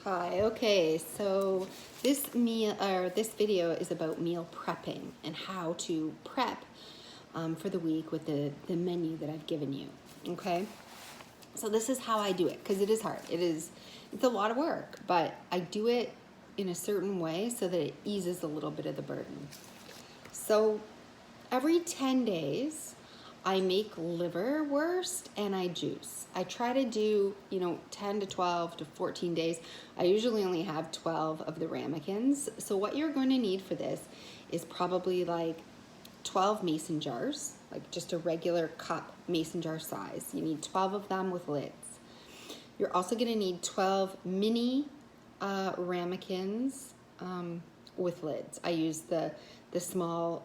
Hi, okay, so this this video is about meal prepping and how to prep for the week with the menu that I've given you. Okay, so this is how I do it because it is hard. It's a lot of work, but I do it in a certain way so that it eases a little bit of the burden. So every 10 days, I make liverwurst and I juice. I try to do, 10 to 12 to 14 days. I usually only have 12 of the ramekins. So what you're going to need for this is probably like 12 mason jars, like just a regular cup mason jar size. You need 12 of them with lids. You're also going to need 12 mini ramekins with lids. I use the small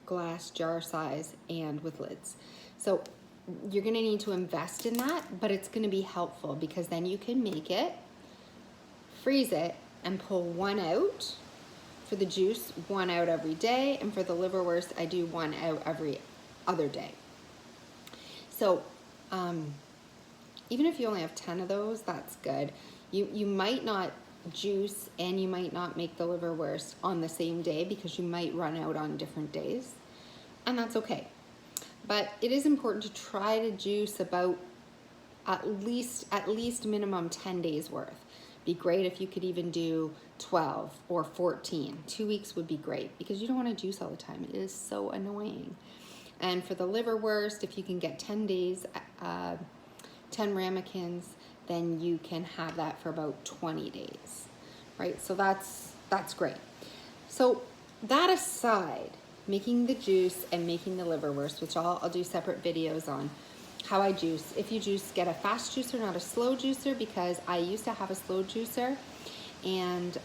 glass jar size and with lids. So you're going to need to invest in that, but it's going to be helpful because then you can make it, freeze it, and pull one out. For the juice, one out every day, and for the liverwurst, I do one out every other day. So even if you only have 10 of those, that's good. You might not juice and you might not make the liverwurst on the same day because you might run out on different days, and that's okay. But it is important to try to juice about at least minimum 10 days worth. Be great if you could even do 12 or 14. 2 weeks would be great because you don't want to juice all the time. It is so annoying. And for the liverwurst, if you can get 10 days, 10 ramekins, then you can have that for about 20 days, right? So that's great. So that aside, making the juice and making the liverwurst, which I'll do separate videos on how I juice. If you juice, get a fast juicer, not a slow juicer, because I used to have a slow juicer, and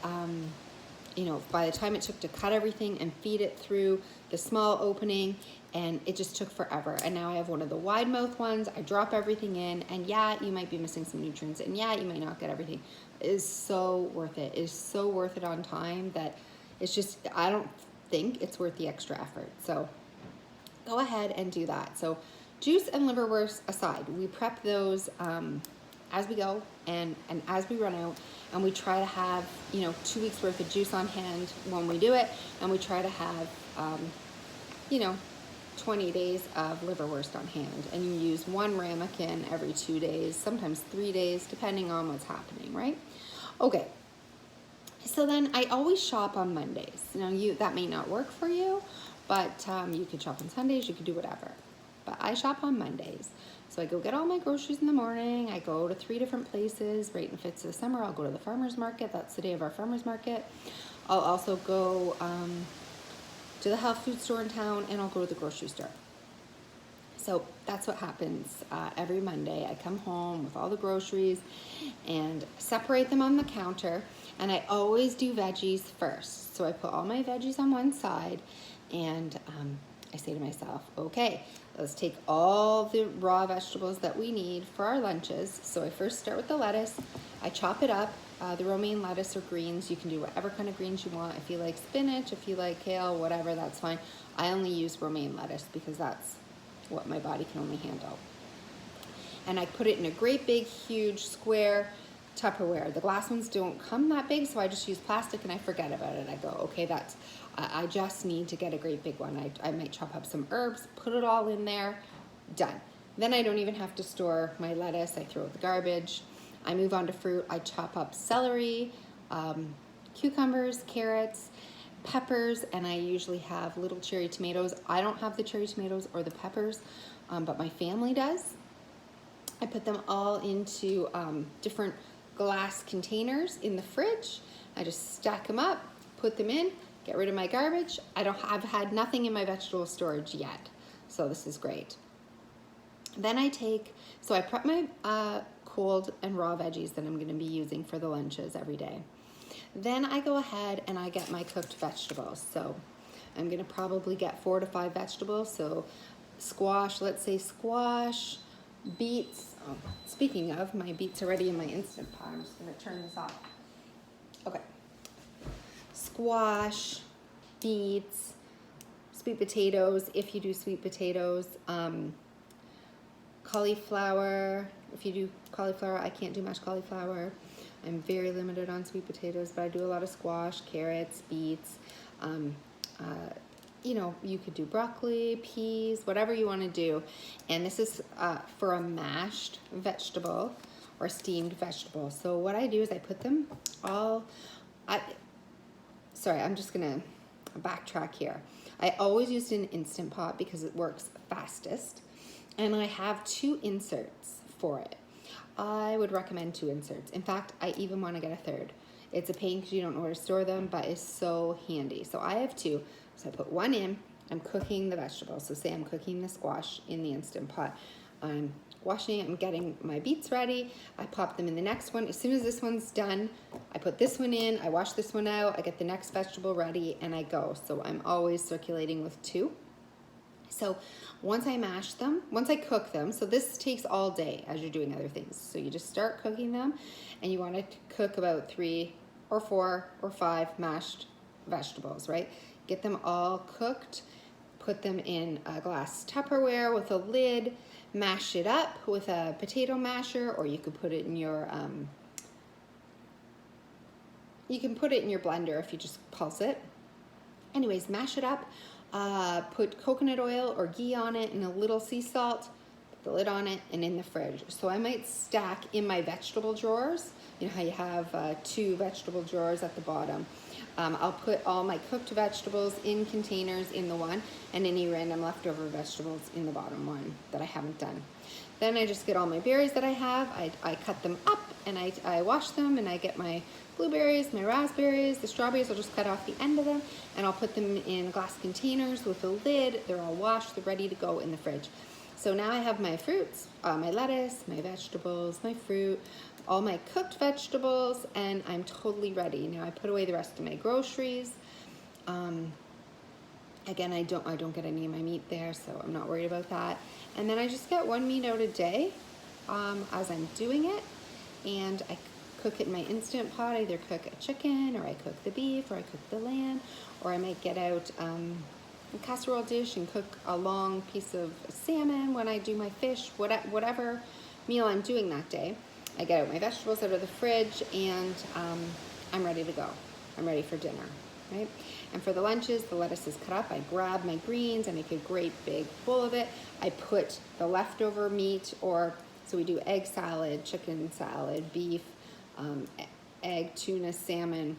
by the time it took to cut everything and feed it through the small opening, and it just took forever. And now I have one of the wide mouth ones. I drop everything in, and yeah, you might be missing some nutrients, and yeah, you might not get everything. It is so worth it. It is so worth it on time that it's just, I don't think it's worth the extra effort. So go ahead and do that. So juice and liverwurst aside, we prep those as we go and as we run out, and we try to have 2 weeks worth of juice on hand when we do it, and we try to have 20 days of liverwurst on hand, and you use one ramekin every 2 days, sometimes 3 days, depending on what's happening, right? Okay, so then I always shop on Mondays. That may not work for you, but you could shop on Sundays, you could do whatever. But I shop on Mondays. So I go get all my groceries in the morning. I go to 3 different places. Right in fits of the summer, I'll go to the farmer's market. That's the day of our farmer's market. I'll also go to the health food store in town, and I'll go to the grocery store. So that's what happens every Monday. I come home with all the groceries and separate them on the counter. And I always do veggies first. So I put all my veggies on one side, and I say to myself, okay, let's take all the raw vegetables that we need for our lunches. So I first start with the lettuce. I chop it up, the romaine lettuce or greens. You can do whatever kind of greens you want. If you like spinach, if you like kale, whatever, that's fine. I only use romaine lettuce because that's what my body can only handle. And I put it in a great big, huge square Tupperware. The glass ones don't come that big, so I just use plastic and I forget about it. I go, okay, I just need to get a great big one. I might chop up some herbs, put it all in there, done. Then I don't even have to store my lettuce. I throw it in the garbage. I move on to fruit. I chop up celery, cucumbers, carrots, peppers, and I usually have little cherry tomatoes. I don't have the cherry tomatoes or the peppers, but my family does. I put them all into different glass containers in the fridge. I just stack them up, put them in, get rid of my garbage. I've had nothing in my vegetable storage yet, so this is great. Then I prep my cold and raw veggies that I'm going to be using for the lunches every day. Then I go ahead and I get my cooked vegetables. So I'm going to probably get 4 to 5 vegetables. So squash, let's say squash, beets. Oh, speaking of, my beets are ready in my Instant Pot. I'm just going to turn this off. Okay. Squash, beets, sweet potatoes, if you do sweet potatoes, cauliflower, if you do cauliflower. I can't do mashed cauliflower. I'm very limited on sweet potatoes, but I do a lot of squash, carrots, beets. You know, you could do broccoli, peas, whatever you want to do. And this is for a mashed vegetable or steamed vegetable. So what I do is I put them all, sorry, I'm just gonna backtrack here. I always used an Instant Pot because it works fastest. And I have 2 inserts for it. I would recommend 2 inserts. In fact, I even want to get a third. It's a pain because you don't know where to store them, but it's so handy. So I have 2. So I put one in. I'm cooking the vegetables. So say I'm cooking the squash in the Instant Pot. I'm washing it. I'm getting my beets ready. I pop them in the next one. As soon as this one's done, I put this one in. I wash this one out. I get the next vegetable ready, and I go. So I'm always circulating with 2. So once I mash them, once I cook them, so this takes all day as you're doing other things. So you just start cooking them, and you want to cook about 3 or 4 or 5 mashed vegetables, right? Get them all cooked, put them in a glass Tupperware with a lid, mash it up with a potato masher, or you could put it in your, blender if you just pulse it. Anyways, mash it up. Put coconut oil or ghee on it and a little sea salt, put the lid on it, and in the fridge. So I might stack in my vegetable drawers. You know how you have 2 vegetable drawers at the bottom. I'll put all my cooked vegetables in containers in the one, and any random leftover vegetables in the bottom one that I haven't done. Then I just get all my berries that I have. I cut them up and I wash them, and I get my blueberries, my raspberries, the strawberries. I'll just cut off the end of them, and I'll put them in glass containers with a lid. They're all washed. They're ready to go in the fridge. So now I have my fruits, my lettuce, my vegetables, my fruit, all my cooked vegetables, and I'm totally ready. Now I put away the rest of my groceries. Again, I don't get any of my meat there, so I'm not worried about that. And then I just get 1 meat out a day as I'm doing it, and I cook it in my Instant Pot. I either cook a chicken, or I cook the beef, or I cook the lamb, or I might get out a casserole dish and cook a long piece of salmon when I do my fish, whatever meal I'm doing that day. I get out my vegetables out of the fridge, and I'm ready to go. I'm ready for dinner, right? And for the lunches, the lettuce is cut up. I grab my greens, I make a great big bowl of it. I put the leftover meat, so we do egg salad, chicken salad, beef, egg, tuna, salmon,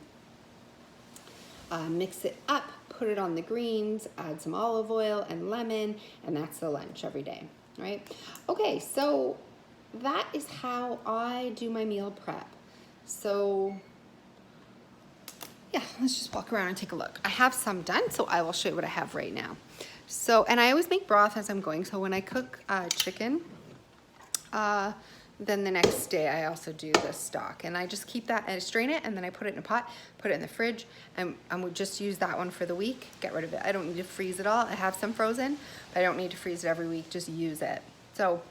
mix it up, put it on the greens, add some olive oil and lemon, and that's the lunch every day, right? Okay, so that is how I do my meal prep. So yeah, let's just walk around and take a look. I have some done, so I will show you what I have right now. So, and I always make broth as I'm going. So when I cook chicken, then the next day I also do the stock, and I just keep that, and I strain it, and then I put it in a pot, put it in the fridge, and I would just use that one for the week, get rid of it. I don't need to freeze it all. I have some frozen, but I don't need to freeze it every week, just use it. So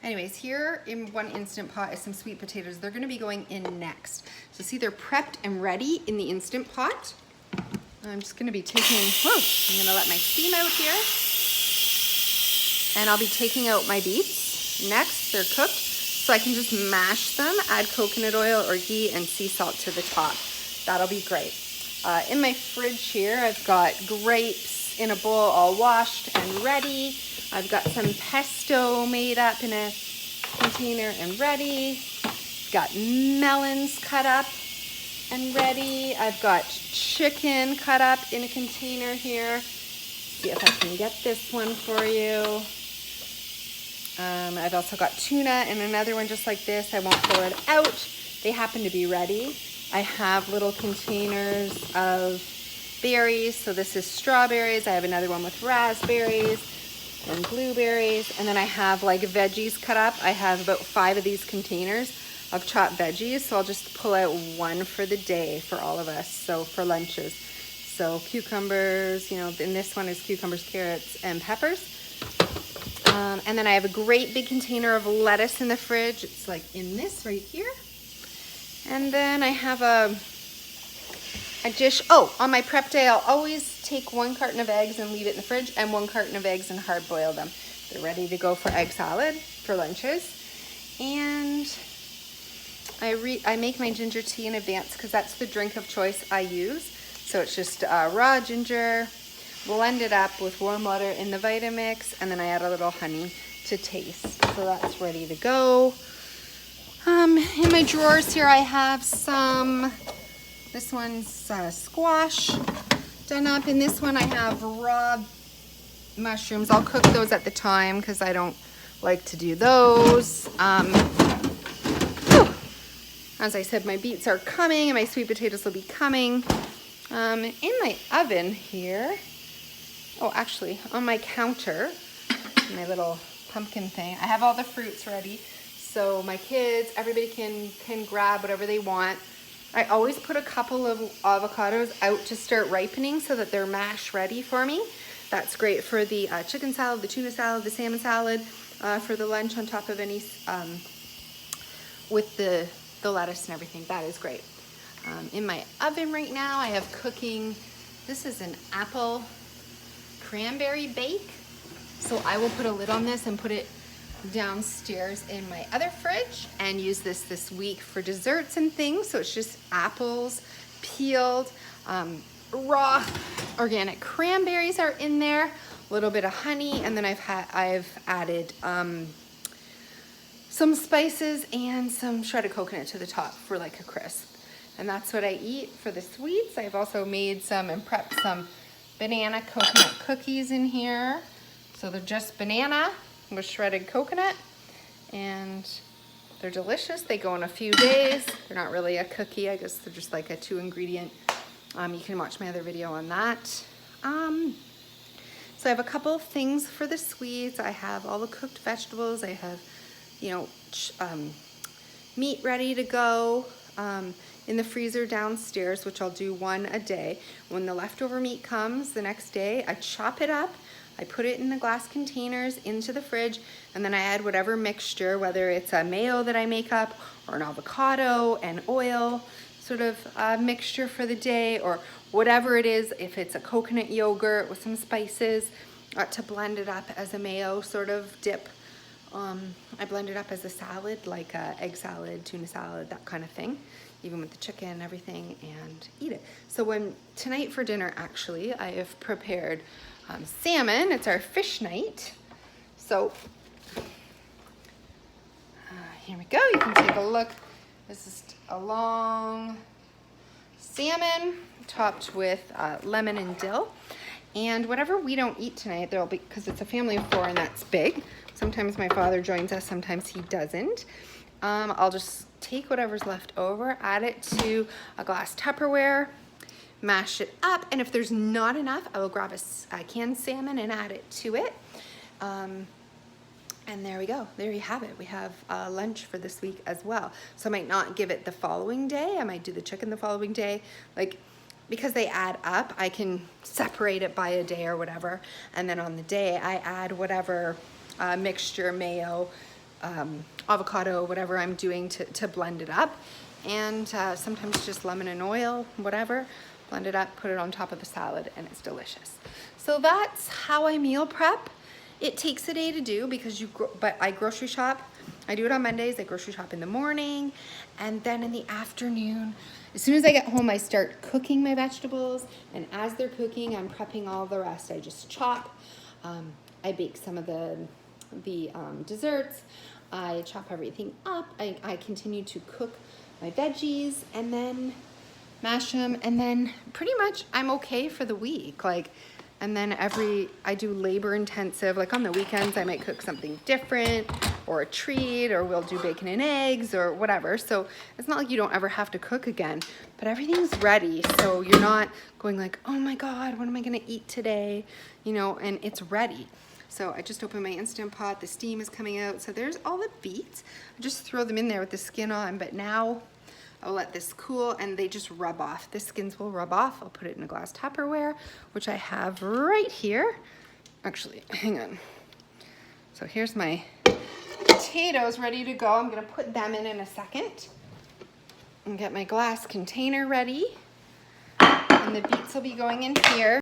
anyways, here in one Instant Pot is some sweet potatoes. They're gonna be going in next. So see, they're prepped and ready in the Instant Pot. I'm just gonna be taking, I'm gonna let my steam out here. And I'll be taking out my beets next. They're cooked. So I can just mash them, add coconut oil or ghee, and sea salt to the top. That'll be great. In my fridge here, I've got grapes in a bowl all washed and ready. I've got some pesto made up in a container and ready. Got melons cut up and ready. I've got chicken cut up in a container here. See if I can get this one for you. I've also got tuna in another one just like this. I won't pull it out. They happen to be ready. I have little containers of berries. So this is strawberries. I have another one with raspberries and blueberries. And then I have like veggies cut up. I have about 5 of these containers of chopped veggies. So I'll just pull out one for the day for all of us. So for lunches. So cucumbers, and this one is cucumbers, carrots, and peppers. And then I have a great big container of lettuce in the fridge. It's like in this right here. And then I have a dish. Oh, on my prep day, I'll always take 1 carton of eggs and leave it in the fridge, and 1 carton of eggs and hard boil them. They're ready to go for egg salad for lunches. And I make my ginger tea in advance because that's the drink of choice I use. So it's just raw ginger, blend it up with warm water in the Vitamix, and then I add a little honey to taste. So that's ready to go. In my drawers here I have some, this one's squash done up. In this one I have raw mushrooms. I'll cook those at the time because I don't like to do those. As I said, my beets are coming and my sweet potatoes will be coming. In my oven here, oh, actually on my counter, my little pumpkin thing, I have all the fruits ready. So my kids, everybody can grab whatever they want. I always put a couple of avocados out to start ripening so that they're mash ready for me. That's great for the chicken salad, the tuna salad, the salmon salad, for the lunch on top of any, with the lettuce and everything. That is great. In my oven right now, I have cooking, this is an apple cranberry bake. So I will put a lid on this and put it downstairs in my other fridge and use this week for desserts and things. So it's just apples, peeled, raw organic cranberries are in there, a little bit of honey, and then I've added some spices and some shredded coconut to the top for like a crisp. And that's what I eat for the sweets. I've also made some and prepped some banana coconut cookies in here. So they're just banana with shredded coconut, and they're delicious. They go in a few days. They're not really a cookie. I guess they're just like a 2-ingredient. You can watch my other video on that. So I have a couple of things for the sweets. I have all the cooked vegetables. I have, you know, meat ready to go in the freezer downstairs, which I'll do one a day. When the leftover meat comes the next day, I chop it up. I put it in the glass containers into the fridge, and then I add whatever mixture, whether it's a mayo that I make up or an avocado and oil sort of mixture for the day, or whatever it is, if it's a coconut yogurt with some spices, to blend it up as a mayo sort of dip. I blend it up as a salad, like egg salad, tuna salad, that kind of thing, even with the chicken and everything, and eat it. So tonight for dinner, actually, I have prepared salmon. It's our fish night. So here we go. You can take a look. This is a long salmon topped with lemon and dill. And whatever we don't eat tonight, there'll be, because it's a family of 4 and that's big. Sometimes my father joins us, sometimes he doesn't. I'll just take whatever's left over, add it to a glass Tupperware, mash it up, and if there's not enough, I will grab a canned salmon and add it to it. And there we go. There you have it. We have lunch for this week as well. So I might not give it the following day. I might do the chicken the following day. Like, because they add up, I can separate it by a day or whatever. And then on the day, I add whatever mixture, mayo, avocado, whatever I'm doing to blend it up. And sometimes just lemon and oil, whatever. Blend it up, put it on top of the salad, and it's delicious. So that's how I meal prep. It takes a day to do because but I grocery shop. I do it on Mondays. I grocery shop in the morning, and then in the afternoon, as soon as I get home, I start cooking my vegetables, and as they're cooking, I'm prepping all the rest. I just chop. I bake some of the desserts. I chop everything up. I continue to cook my veggies and then mash them, and then pretty much I'm okay for the week. Like, and then I do labor intensive, like on the weekends I might cook something different or a treat, or we'll do bacon and eggs or whatever. So it's not like you don't ever have to cook again, but everything's ready. So you're not going like, oh my God, what am I gonna eat today? You know, and it's ready. So I just opened my Instant Pot, the steam is coming out. So there's all the beets. I just throw them in there with the skin on, but now I'll let this cool and they just rub off. The skins will rub off. I'll put it in a glass Tupperware, which I have right here. Actually, hang on. So here's my potatoes ready to go. I'm gonna put them in a second and get my glass container ready. And the beets will be going in here.